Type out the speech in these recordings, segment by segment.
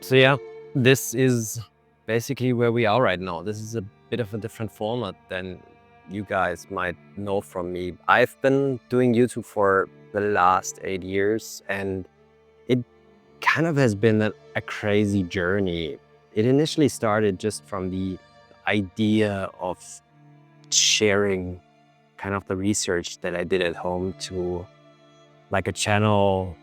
So yeah, this is basically where we are right now. This is a bit of a different format than you guys might know from me. I've been doing YouTube for the last 8 years, and it kind of has been a crazy journey. It initially started just from the idea of sharing kind of the research that I did at home to like a channel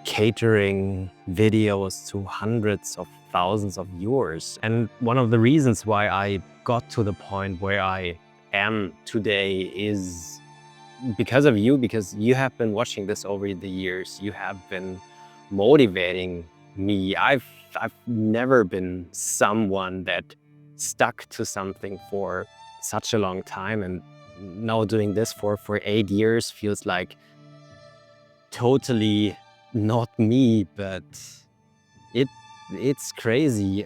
catering videos to hundreds of thousands of viewers. And one of the reasons why I got to the point where I am today is because of you, because you have been watching this over the years. You have been motivating me. I've never been someone that stuck to something for such a long time, and now doing this for 8 years feels like totally not me, but it's crazy.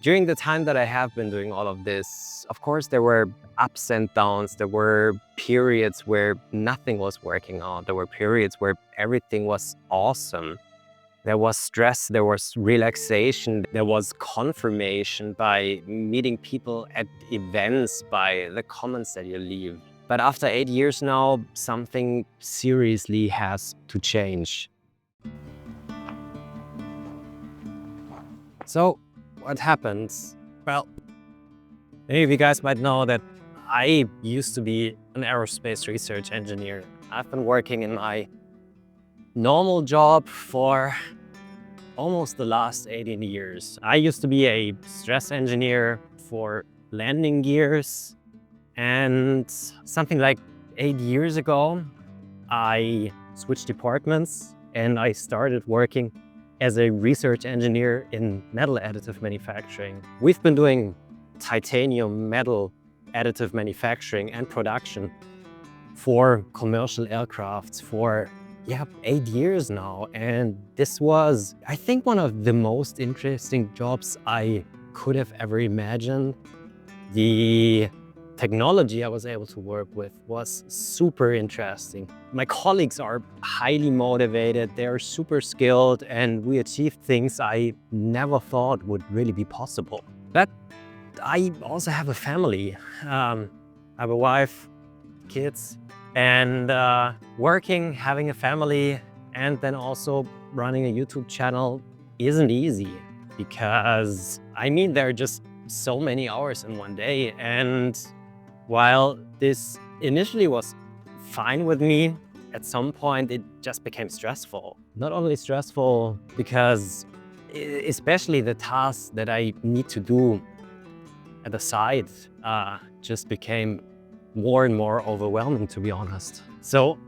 During the time that I have been doing all of this, of course, there were ups and downs. There were periods where nothing was working out. There were periods where everything was awesome. There was stress, there was relaxation, there was confirmation by meeting people at events, by the comments that you leave. But after 8 years now, something seriously has to change. So what happens? Well, many of you guys might know that I used to be an aerospace research engineer. I've been working in my normal job for almost the last 18 years. I used to be a stress engineer for landing gears, and something like 8 years ago, I switched departments and I started working as a research engineer in metal additive manufacturing. We've been doing titanium metal additive manufacturing and production for commercial aircrafts for 8 years now. And this was, I think, one of the most interesting jobs I could have ever imagined. The technology I was able to work with was super interesting. My colleagues are highly motivated, they're super skilled, and we achieved things I never thought would really be possible. But I also have a family. I have a wife, kids, and working, having a family, and then also running a YouTube channel isn't easy, because there are just so many hours in one day. And while this initially was fine with me, at some point it just became stressful. Not only stressful because especially the tasks that I need to do at the side just became more and more overwhelming, to be honest. So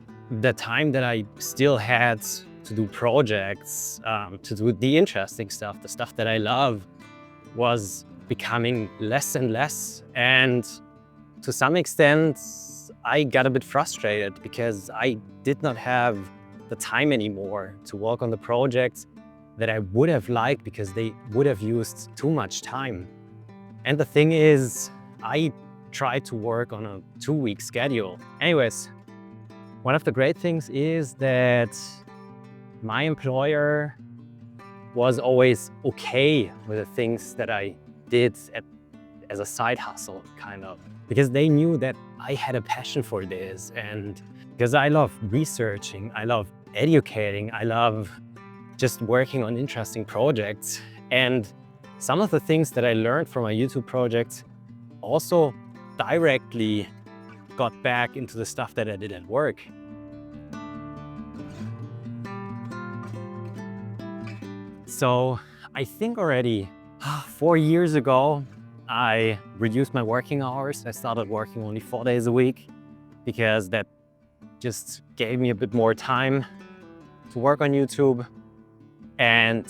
the time that I still had to do projects, to do the interesting stuff, the stuff that I love, was becoming less and less. And to some extent, I got a bit frustrated because I did not have the time anymore to work on the projects that I would have liked, because they would have used too much time. And the thing is, I tried to work on a 2-week schedule. Anyways, one of the great things is that my employer was always okay with the things that I did as a side hustle, kind of, because they knew that I had a passion for this, and because I love researching, I love educating, I love just working on interesting projects. And some of the things that I learned from my YouTube projects also directly got back into the stuff that I did at work. So I think already 4 years ago, I reduced my working hours. I started working only 4 days a week, because that just gave me a bit more time to work on YouTube and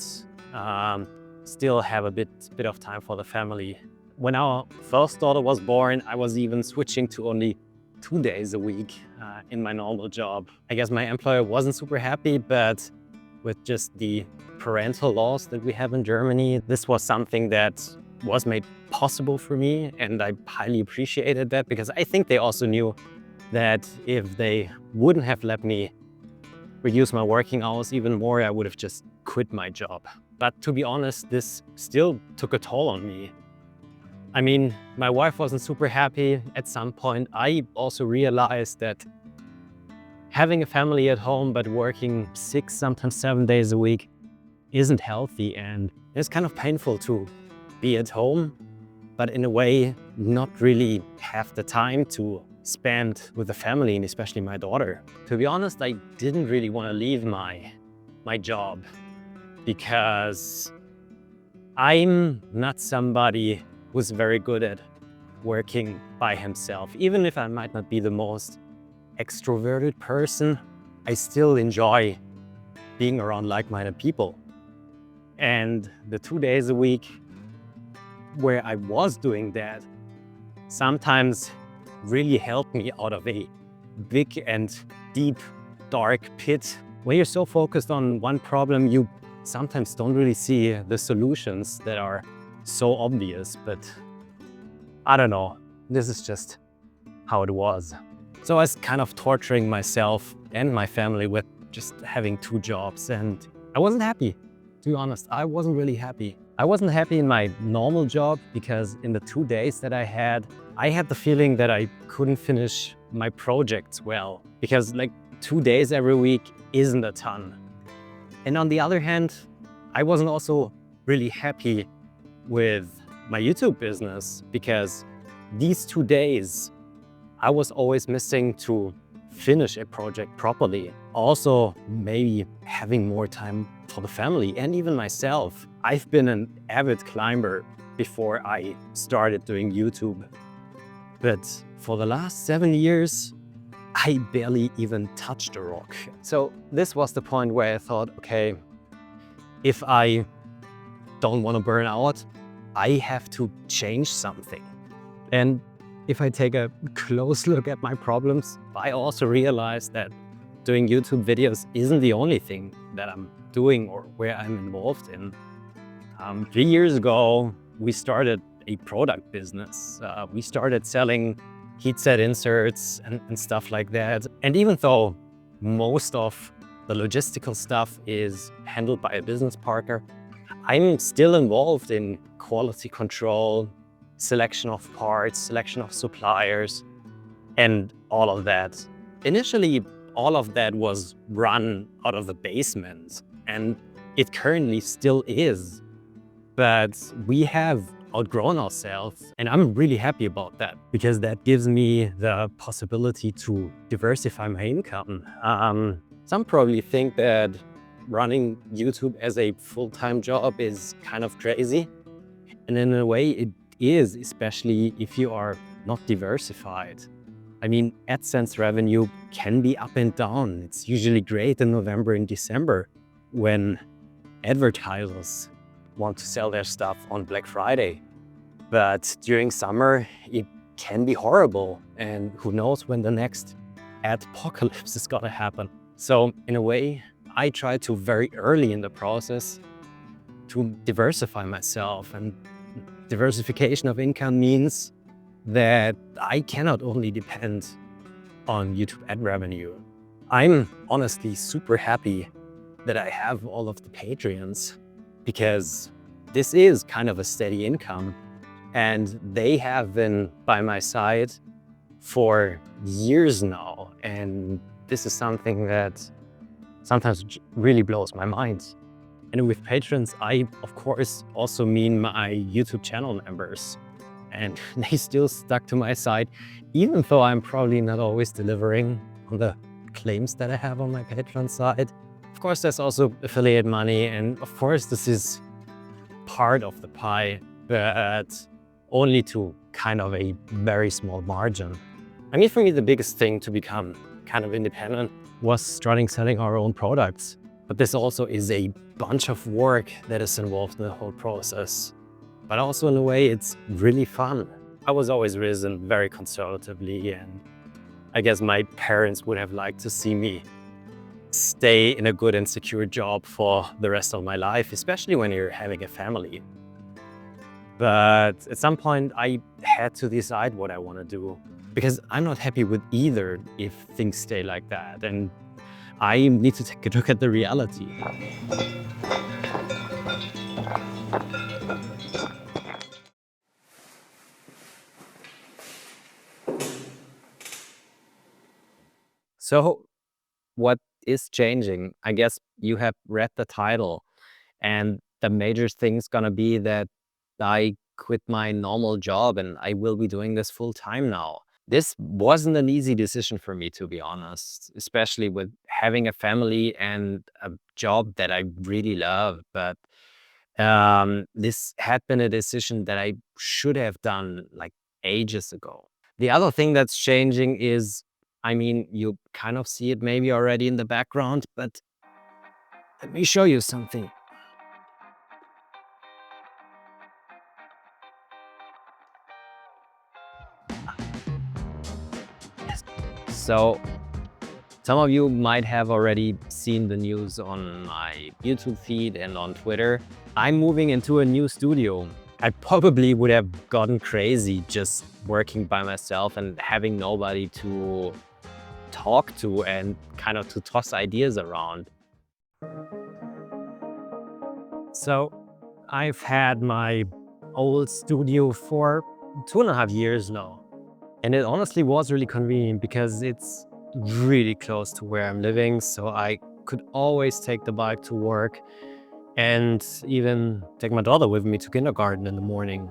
still have a bit of time for the family. When our first daughter was born, I was even switching to only 2 days a week in my normal job. I guess my employer wasn't super happy, but with just the parental laws that we have in Germany, this was something that was made possible for me, and I highly appreciated that, because I think they also knew that if they wouldn't have let me reduce my working hours even more, I would have just quit my job. But to be honest, this still took a toll on me. I mean, my wife wasn't super happy. At some point, I also realized that having a family at home but working 6, sometimes 7 days a week isn't healthy, and it's kind of painful to be at home, but in a way not really have the time to spend with the family, and especially my daughter. To be honest, I didn't really want to leave my job because I'm not somebody who's very good at working by himself. Even if I might not be the most extroverted person, I still enjoy being around like-minded people. And the 2 days a week where I was doing that sometimes really helped me out of a big and deep, dark pit. When you're so focused on one problem, you sometimes don't really see the solutions that are so obvious, but I don't know, this is just how it was. So I was kind of torturing myself and my family with just having 2 jobs, and I wasn't happy. To be honest, I wasn't really happy. I wasn't happy in my normal job because in the 2 days that I had the feeling that I couldn't finish my projects well, because like 2 days every week isn't a ton. And on the other hand, I wasn't also really happy with my YouTube business because these 2 days I was always missing to finish a project properly. Also, maybe having more time for the family and even myself. I've been an avid climber before I started doing YouTube. But for the last 7 years, I barely even touched a rock. So this was the point where I thought, okay, if I don't want to burn out, I have to change something. And if I take a close look at my problems, I also realized that doing YouTube videos isn't the only thing that I'm doing or where I'm involved in. 3 years ago, we started a product business. We started selling headset inserts and stuff like that. And even though most of the logistical stuff is handled by a business partner, I'm still involved in quality control, selection of parts, selection of suppliers, and all of that. Initially, all of that was run out of the basement, and it currently still is. But we have outgrown ourselves, and I'm really happy about that because that gives me the possibility to diversify my income. Some probably think that running YouTube as a full-time job is kind of crazy. And in a way it is, especially if you are not diversified. I mean, AdSense revenue can be up and down. It's usually great in November and December when advertisers want to sell their stuff on Black Friday. But during summer, it can be horrible. And who knows when the next adpocalypse is gonna happen. So in a way, I try to very early in the process to diversify myself. And diversification of income means that I cannot only depend on YouTube ad revenue. I'm honestly super happy that I have all of the Patreons because this is kind of a steady income and they have been by my side for years now. And this is something that sometimes really blows my mind. And with patrons, I, of course, also mean my YouTube channel members. And they still stuck to my side, even though I'm probably not always delivering on the claims that I have on my Patreon side. Of course, there's also affiliate money. And of course, this is part of the pie, but only to kind of a very small margin. I mean, for me, the biggest thing to become kind of independent was starting selling our own products. But this also is a bunch of work that is involved in the whole process. But also in a way, it's really fun. I was always raised very conservatively, and I guess my parents would have liked to see me stay in a good and secure job for the rest of my life, especially when you're having a family. But at some point, I had to decide what I want to do because I'm not happy with either if things stay like that. And I need to take a look at the reality. So what is changing? I guess you have read the title, and the major thing's gonna be that I quit my normal job and I will be doing this full time now. This wasn't an easy decision for me, to be honest, especially with having a family and a job that I really love. But this had been a decision that I should have done like ages ago. The other thing that's changing is, I mean, you kind of see it maybe already in the background, but let me show you something. Yes. So some of you might have already seen the news on my YouTube feed and on Twitter. I'm moving into a new studio. I probably would have gotten crazy just working by myself and having nobody to talk to and kind of to toss ideas around. So I've had my old studio for 2.5 years now. And it honestly was really convenient because it's really close to where I'm living. So I could always take the bike to work and even take my daughter with me to kindergarten in the morning.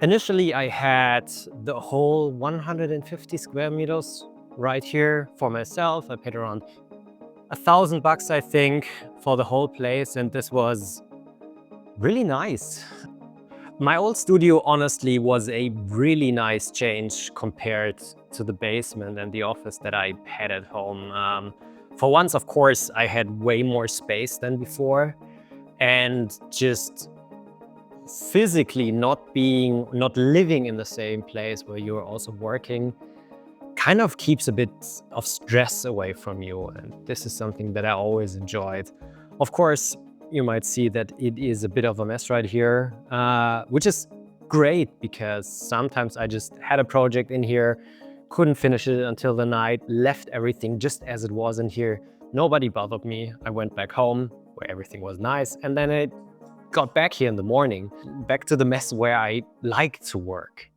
Initially, I had the whole 150 square meters right here for myself. I paid around $1,000, I think, for the whole place. And this was really nice. My old studio honestly was a really nice change compared to the basement and the office that I had at home. For once, of course, I had way more space than before, and just physically not living in the same place where you're also working kind of keeps a bit of stress away from you. And this is something that I always enjoyed. Of course, you might see that it is a bit of a mess right here, which is great because sometimes I just had a project in here, couldn't finish it until the night, left everything just as it was in here. Nobody bothered me. I went back home where everything was nice, and then I got back here in the morning, back to the mess where I like to work.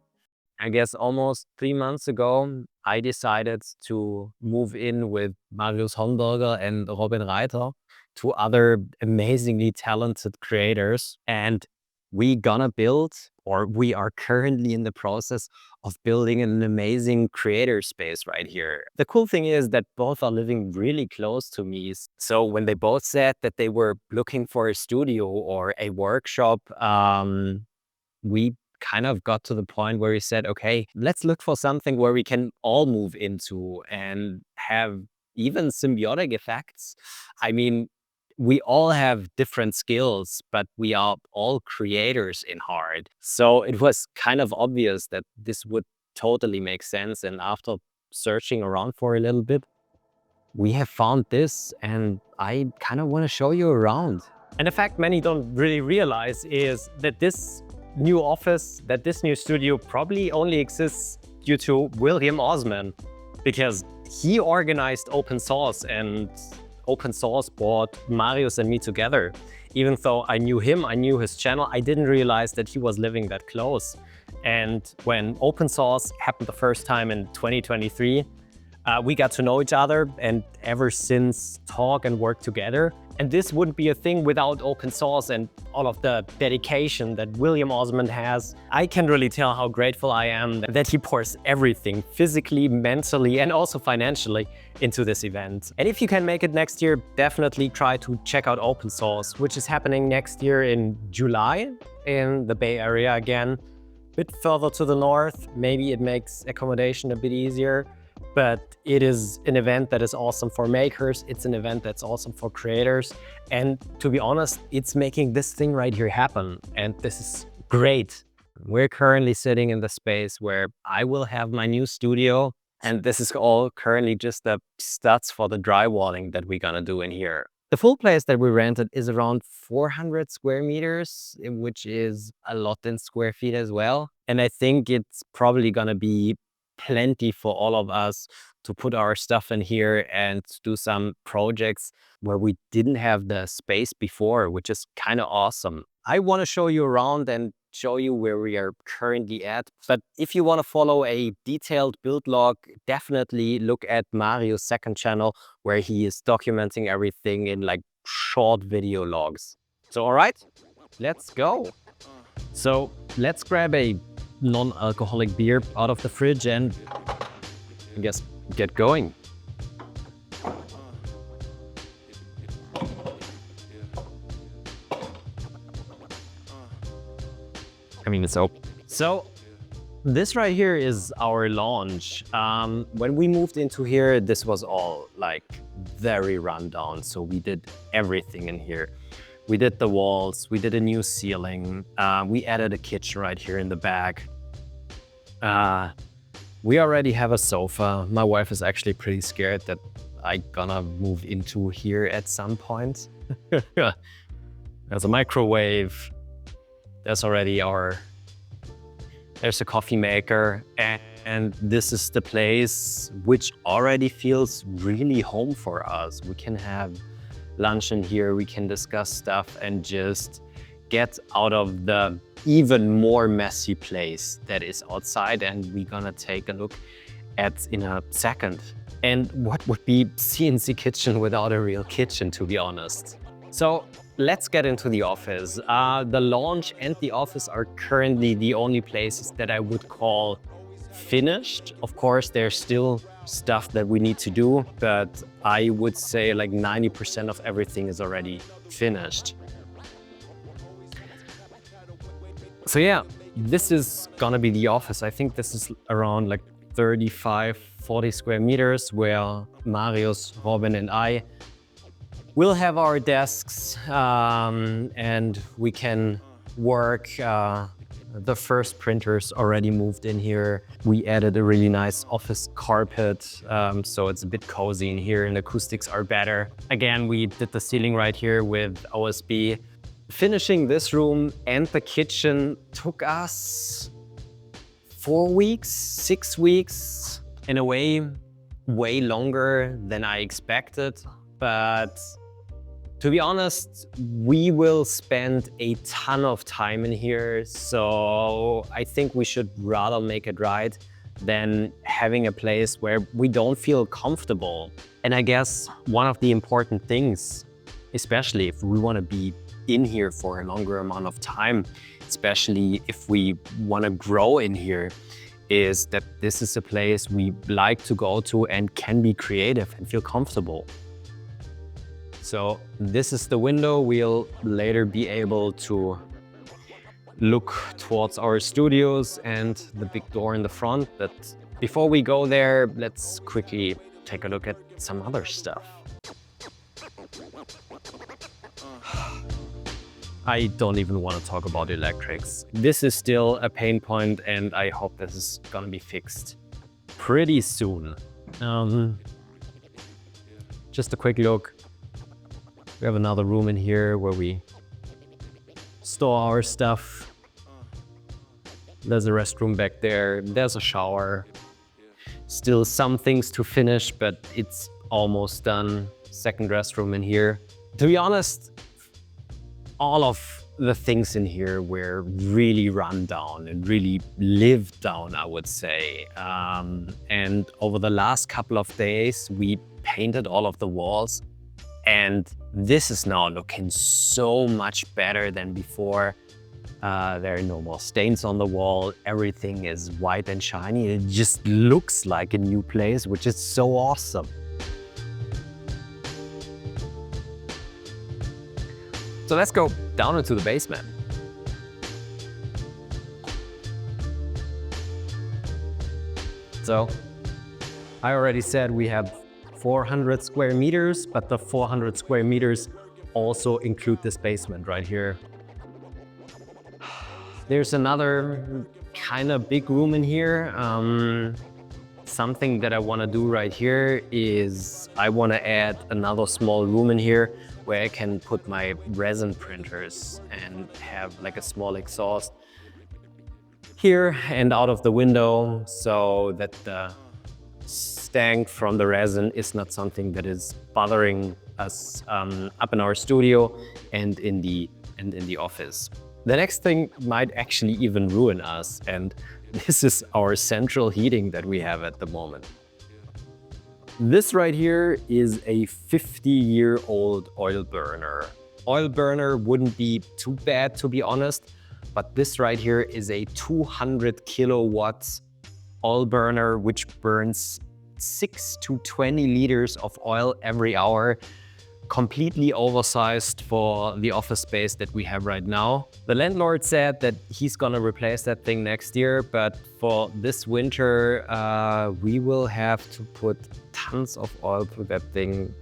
I guess almost 3 months ago, I decided to move in with Marius Hornberger and Reiter, two other amazingly talented creators. And we gonna build, or we are currently in the process of building an amazing creator space right here. The cool thing is that both are living really close to me. So when they both said that they were looking for a studio or a workshop, we kind of got to the point where we said, okay, let's look for something where we can all move into and have even symbiotic effects. I mean, we all have different skills, but we are all creators in heart. So it was kind of obvious that this would totally make sense. And after searching around for a little bit, we have found this, and I kind of want to show you around. And the fact many don't really realize is that this new office, that this new studio probably only exists due to William Osman, because he organized open source, and open source brought Marius and me together. Even though I knew him, I knew his channel, I didn't realize that he was living that close. And when open source happened the first time in 2023, we got to know each other, and ever since talk and work together. And this wouldn't be a thing without open source and all of the dedication that William Osman has. I can really tell how grateful I am that he pours everything physically, mentally, and also financially into this event. And if you can make it next year, definitely try to check out open source, which is happening next year in July in the Bay Area again. A bit further to the north, maybe it makes accommodation a bit easier. But it is an event that is awesome for makers. It's an event that's awesome for creators. And to be honest, it's making this thing right here happen. And this is great. We're currently sitting in the space where I will have my new studio. And this is all currently just the studs for the drywalling that we're gonna do in here. The full place that we rented is around 400 square meters, which is a lot in square feet as well. And I think it's probably gonna be plenty for all of us to put our stuff in here and do some projects where we didn't have the space before, which is kind of awesome. I want to show you around and show you where we are currently at. But if you want to follow a detailed build log, definitely look at Marius' second channel, where he is documenting everything in like short video logs. So, all right, let's go. So let's grab a non-alcoholic beer out of the fridge and I guess get going. I mean, it's open. So this right here is our lounge. When we moved into here, this was all like very rundown. So we did everything in here. We did the walls, we did a new ceiling. We added a kitchen right here in the back. We already have a sofa. My wife is actually pretty scared that I'm gonna move into here at some point. There's a microwave. There's already there's a coffee maker, and this is the place which already feels really home for us. We can have lunch in here, we can discuss stuff and just get out of the even more messy place that is outside, and we're gonna take a look at in a second. And what would be CNC kitchen without a real kitchen, to be honest? So let's get into the office. The lounge and the office are currently the only places that I would call finished. Of course, there's still stuff that we need to do, but I would say like 90% of everything is already finished. So yeah, this is gonna be the office. I think this is around like 35, 40 square meters where Marius, Robin and I will have our desks and we can work. The first printers already moved in here. We added a really nice office carpet, so it's a bit cozy in here and acoustics are better. Again, we did the ceiling right here with OSB. Finishing this room and the kitchen took us 4 weeks, 6 weeks. In a way longer than I expected, but to be honest, we will spend a ton of time in here, so I think we should rather make it right than having a place where we don't feel comfortable. And I guess one of the important things, especially if we want to be in here for a longer amount of time, especially if we want to grow in here, is that this is a place we like to go to and can be creative and feel comfortable. So this is the window. We'll later be able to look towards our studios and the big door in the front. But before we go there, let's quickly take a look at some other stuff. I don't even want to talk about electrics. This is still a pain point and I hope this is gonna be fixed pretty soon. Just a quick look. We have another room in here where we store our stuff. There's a restroom back there. There's a shower. Still some things to finish, but it's almost done. Second restroom in here. To be honest, all of the things in here were really run down and really lived down, I would say. And over the last couple of days, we painted all of the walls. And this is now looking so much better than before. There are no more stains on the wall. Everything is white and shiny. It just looks like a new place, which is so awesome. So let's go down into the basement. So I already said we have 400 square meters, but the 400 square meters also include this basement right here. There's another kind of big room in here. Something that I want to do right here is I want to add another small room in here where I can put my resin printers and have like a small exhaust here and out of the window, so that the stank from the resin is not something that is bothering us up in our studio and in the office. The next thing might actually even ruin us, and this is our central heating that we have at the moment. This right here is a 50-year-old oil burner. Oil burner wouldn't be too bad, to be honest, but this right here is a 200 kilowatts oil burner, which burns 6 to 20 liters of oil every hour. Completely oversized for the office space that we have right now. The landlord said that he's gonna replace that thing next year, but for this winter, we will have to put tons of oil through that thing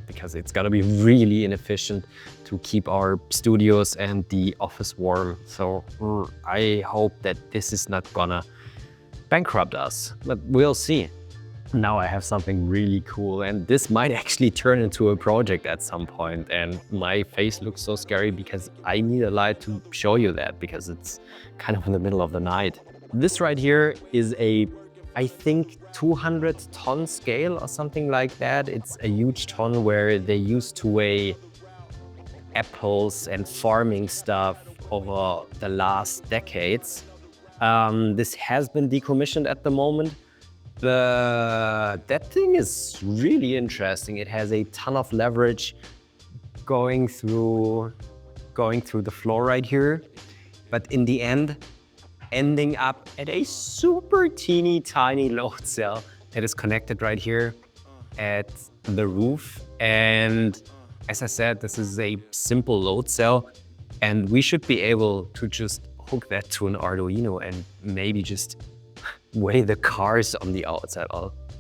because it's gonna be really inefficient to keep our studios and the office warm. So I hope that this is not gonna bankrupt us, but we'll see. Now I have something really cool, and this might actually turn into a project at some point, and my face looks so scary because I need a light to show you that, because it's kind of in the middle of the night. This right here is a, I think, 200-ton scale or something like that. It's a huge ton where they used to weigh apples and farming stuff over the last decades. This has been decommissioned at the moment. That thing is really interesting. It has a ton of leverage going through the floor right here. But in the end, ending up at a super teeny tiny load cell that is connected right here at the roof. And as I said, this is a simple load cell, and we should be able to just hook that to an Arduino and maybe just weigh the cars on the outside.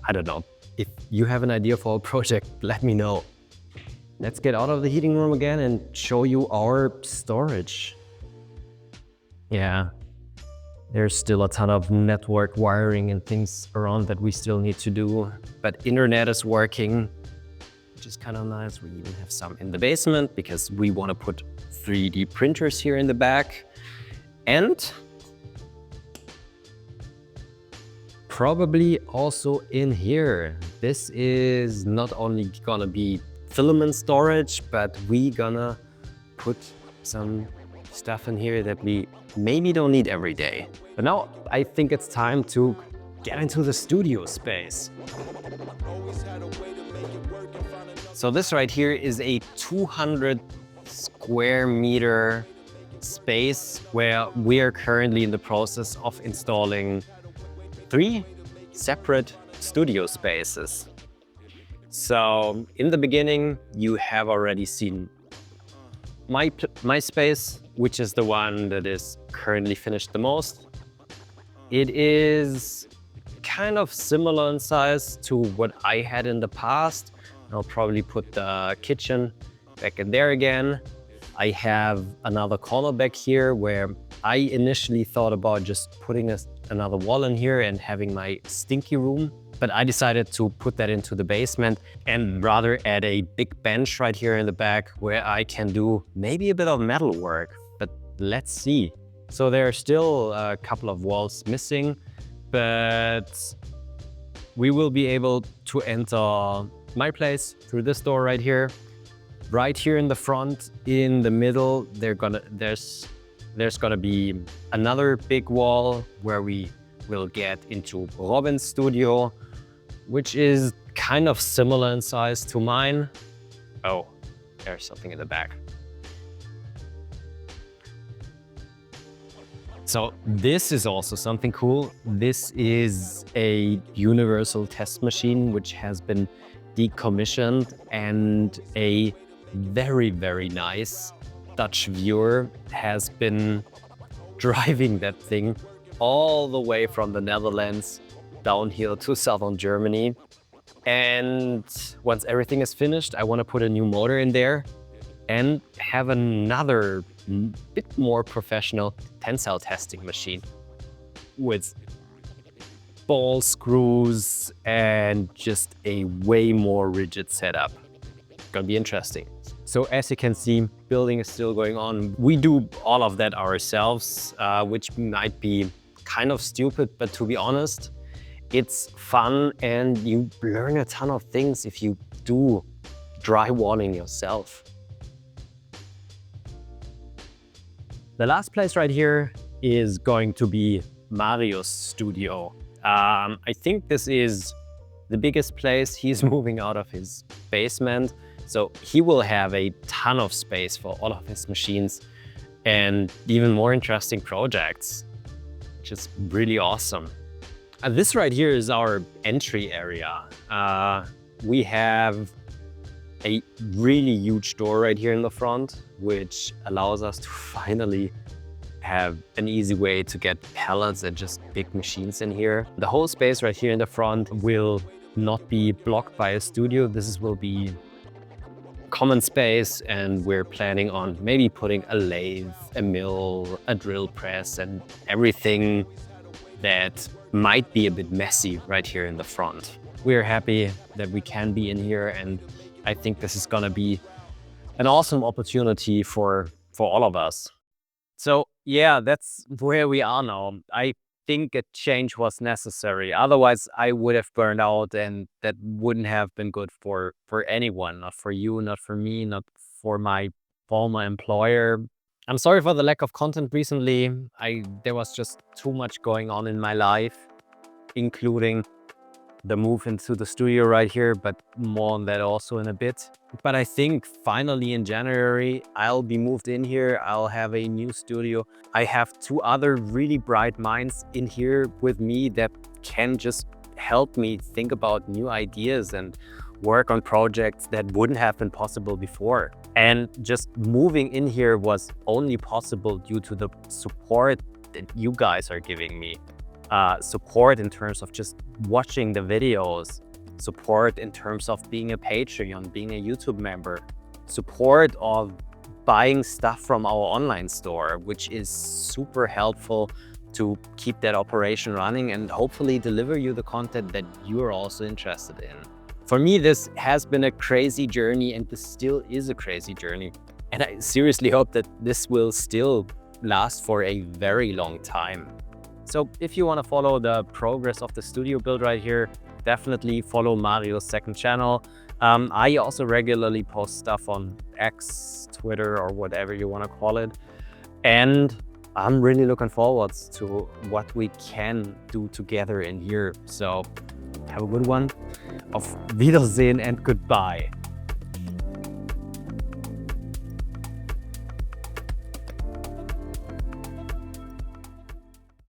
I don't know. If you have an idea for a project, let me know. Let's get out of the heating room again and show you our storage. Yeah, there's still a ton of network wiring and things around that we still need to do, but internet is working, which is kind of nice. We even have some in the basement because we want to put 3D printers here in the back. And probably also in here. This is not only gonna be filament storage, but we gonna put some stuff in here that we maybe don't need every day. But now I think it's time to get into the studio space. So this right here is a 200 square meter space where we are currently in the process of installing 3 separate studio spaces. So in the beginning, you have already seen my space, which is the one that is currently finished the most. It is kind of similar in size to what I had in the past. I'll probably put the kitchen back in there again. I have another corner back here where I initially thought about just putting another wall in here and having my stinky room, but I decided to put that into the basement and rather add a big bench right here in the back where I can do maybe a bit of metal work, but let's see. So there are still a couple of walls missing, but we will be able to enter my place through this door right here. Right here in the front, in the middle, there's gonna be another big wall where we will get into Robin's studio, which is kind of similar in size to mine. Oh, there's something in the back. So this is also something cool. This is a universal test machine, which has been decommissioned, and a very, very nice Dutch viewer has been driving that thing all the way from the Netherlands down here to southern Germany. And once everything is finished, I want to put a new motor in there and have another bit more professional tensile testing machine with ball screws and just a way more rigid setup. Gonna be interesting. So as you can see, building is still going on. We do all of that ourselves, which might be kind of stupid, but to be honest, it's fun and you learn a ton of things if you do drywalling yourself. The last place right here is going to be Marius' studio. I think this is the biggest place. He's moving out of his basement, so he will have a ton of space for all of his machines and even more interesting projects, which is really awesome. This right here is our entry area. We have a really huge door right here in the front, which allows us to finally have an easy way to get pallets and just big machines in here. The whole space right here in the front will not be blocked by a studio. This will be common space, and we're planning on maybe putting a lathe, a mill, a drill press, and everything that might be a bit messy right here in the front. We're happy that we can be in here, and I think this is gonna be an awesome opportunity for all of us. So yeah, that's where we are now. I think a change was necessary. Otherwise, I would have burned out, and that wouldn't have been good for anyone, not for you, not for me, not for my former employer. I'm sorry for the lack of content recently. There was just too much going on in my life, including the move into the studio right here, but more on that also in a bit. But I think finally in January, I'll be moved in here. I'll have a new studio. I have 2 other really bright minds in here with me that can just help me think about new ideas and work on projects that wouldn't have been possible before. And just moving in here was only possible due to the support that you guys are giving me. Support in terms of just watching the videos, support in terms of being a Patreon, being a YouTube member, support of buying stuff from our online store, which is super helpful to keep that operation running and hopefully deliver you the content that you are also interested in. For me, this has been a crazy journey, and this still is a crazy journey. And I seriously hope that this will still last for a very long time. So if you want to follow the progress of the studio build right here, definitely follow Marius' second channel. I also regularly post stuff on X, Twitter, or whatever you want to call it. And I'm really looking forward to what we can do together in here. So have a good one. Auf Wiedersehen and goodbye.